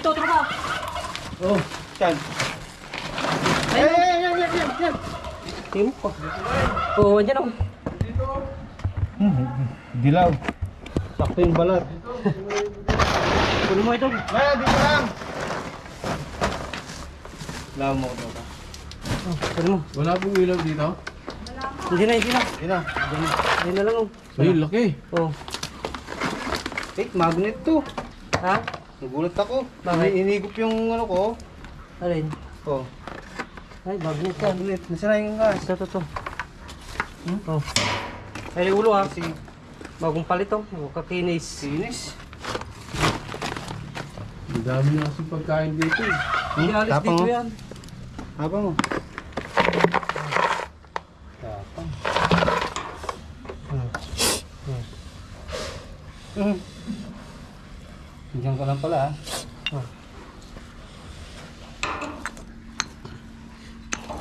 Ito, tropa. Oh, saan? Yan. Tingin mo. Oo, andyan ako. Dilaw. Sakto yung balat. Kunin mo ito. Dito lang. Dilaw mo ko ba? Oh, kunin mo. Wala pong ilaw dito? Hindi na. Yun na. Ayun na lang oh. Ay, laki. Oh. Magnet to. Ha? Nagulat ako. Bakit? Inigop yung ano ko. Alin? Oh. Ay, magnet yan. Magnet. Nasaan na yung gas? Ito. Oh. Ay, ulo ha. Sige. Bagong palit oh. Kakinis. Sinis. Ang dami na kasi pagkain dito eh. Hindi alis Tapang dito mo. yan. Habang mo. Tapang. Diyan ka lang pala Oh.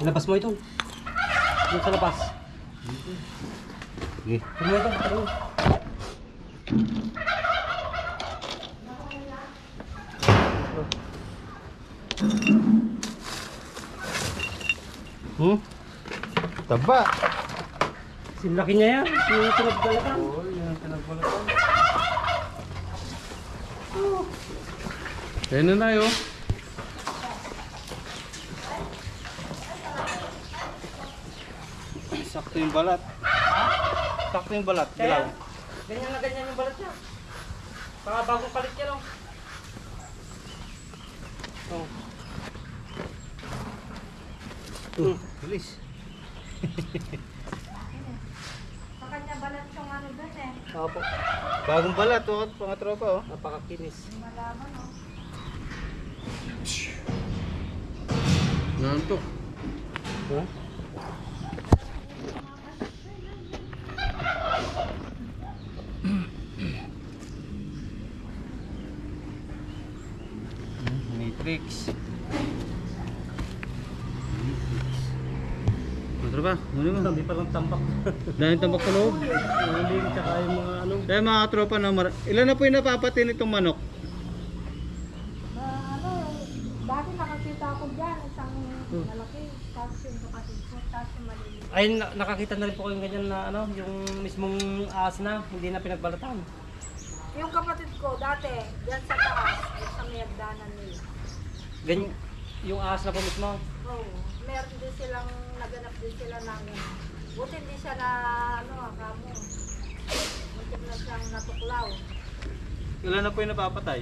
Ilabas mo ito. Doon sa labas. Sige. Kunin mo ito. Kunin mo. Taba. Sinlaki niya yan. Yung pinagbalatan. Oo, yan ang pinagbalatan. Kaya na tayo. Sakto yung balat. Sakto yung balat. Dilaw. Ganyan na ganyan yung balat niya. Baka bagong palit yan oh. Oh. Bilis. Sa kanya balat yung ano doon eh. Opo. Bagong balat. Mga tropa oh. Napakakinis. Malaman oh. Nantok. Huh? Matrix. Mga tropa, muna mo. Hindi pa lang tambak. Daming tambak sa loob. Hindi tsaka yung mga ano. Kaya mga tropa na ilan na po yung napapati nitong manok? Ano, dati nakakita ako dyan, isang malaki, tapos yung kapatid ko, tapos yung maliliit. Ay, nakakita na rin po kayong ganyan na ano, yung mismong ahas na, hindi na pinagbalatan. Yung kapatid ko, dati, dyan sa taas, sa may hagdanan nila. Ganyan, yung ahas na po mismo. Oo, meron din silang, naganap din sila ng, buti hindi siya na, ano, kamo. Buti na siyang natuklaw. Ilan na po yung napapatay?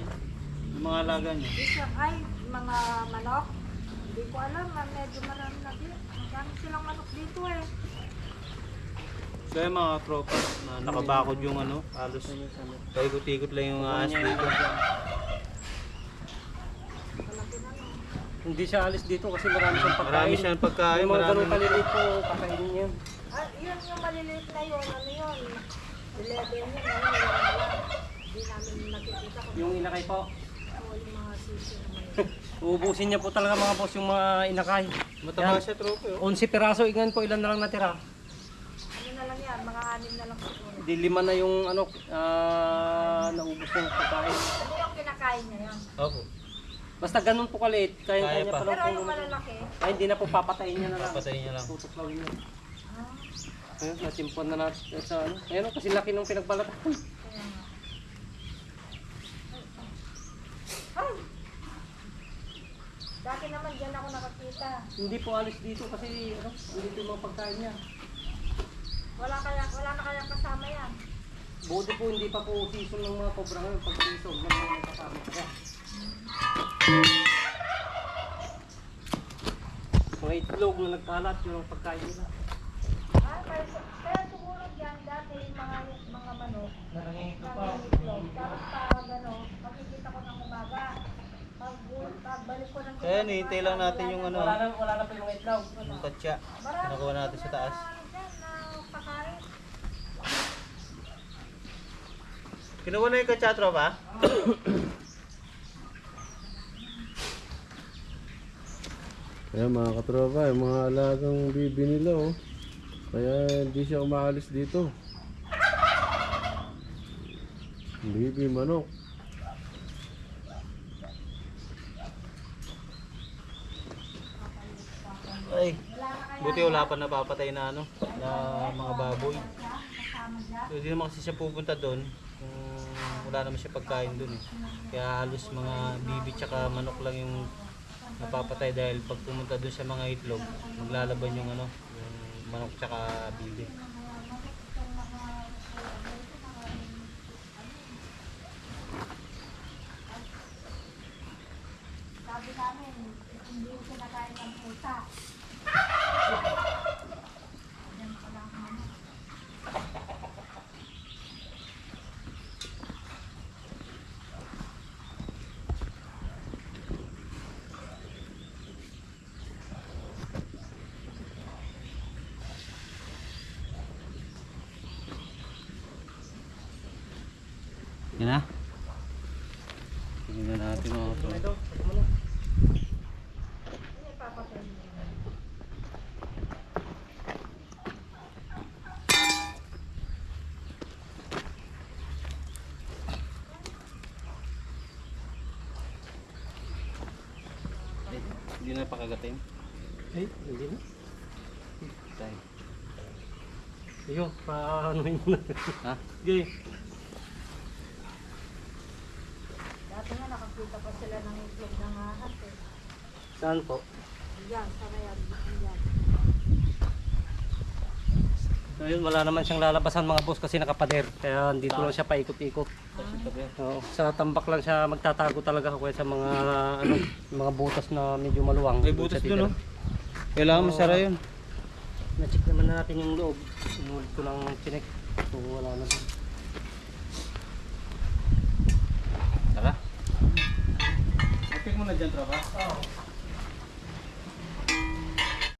Yung mga alaga niyo? Di siya, ay, mga manok, hindi ko alam, medyo marami na din. Marami silang manok dito eh. Kaya mga tropa na nakabakod yung ano, halos paikot-ikot lang yung ahas dito. Malaki na no. Hindi siya alis dito kasi marami siyang pagkain. Marami siyang pagkain, Yung mga marami. ganun kaliliit po, kakainin niya. Ah, yun yung maliliit na yun, ano yun? 11 yun, ano yun, wala. Hindi namin nakikita kung Yung inakay po. yung mga sisi naman yun. Uubusin niya po talaga mga boss yung mga inakay. Mataba Yan. siya tropa oh. 11 piraso, ingan po ilan na lang natira. Ano na lang yan, mga 6 na lang siguro. Di 5 na yung ano, naubos ng pagkain. Ano yung kinakain niya yan? Opo. Basta ganun po kaliit, kaya Kaya niya pa. pa lang Pero po. yung malalaki, Ay, hindi na po papatayin niya na lang. Papatayin niya lang. Tutuklawin niya. ah, Ayun, nasimpuan na natin sa ano. Ayun, kasi laki nung pinagbalatan. kaya nga. Ay! Dati naman dyan ako nakakita. Hindi po alis dito kasi ano, hindi po yung mga pagkain niya. Wala na kaya kasama yan. Buti po hindi pa po season ng mga cobra ngayon. Pag season, yan po may kasama siya. Mga itlog na nagkalat yung pagkain nila. Ah, kaya siguro dyan dati yung mga manok. Narangito pa. Nangingitlog. Tapos pag ano, makikita ko ng umaga. Pagbalik ko ng Kaya nihintay lang natin yung ano, Wala na po yung mga itlog. yung katsa. Pinakuha natin sa taas. Dyan na pakain. Kinuha na yung katsa tropa? Kaya mga katropa, yung mga alagang bibi nila oh. Kaya hindi siya umaalis dito. Bibi, manok. Buti wala pa napapatay na ano, na mga baboy. So, hindi naman kasi siya pupunta doon kung wala naman siya pagkain doon eh. Kaya halos mga bibi tsaka manok lang yung napapatay dahil pag pumunta doon sa mga itlog, maglalaban yung ano, yung manok tsaka bibi. Sabi namin, hindi yung kinakain ng pusa. Yan pala ang manok. Yan na. Tingnan natin mga Ito, katropa. ito mo na. Ano ipapatay mo? Hindi na pakagatin. Ay, hindi na. Tayo. Ayun, paanoin mo na. Ha? Okay. Dati nga nakakita pa sila ng itlog ng ahas eh. Saan po? Diyan, sana yan. Diyan. So yun, wala naman siyang lalabasan mga boss kasi nakapader. Kaya dito lang siya paikot-ikot. Oo, sa tambak lang siya magtatago talaga kaya sa mga ano, mga butas na medyo maluwang. May butas doon, no? Kailangan masara yun. Na-check naman natin yung loob. Inulit ko lang chinek. So wala na doon. Tara. Okay mo na dyan, tropa. Oo.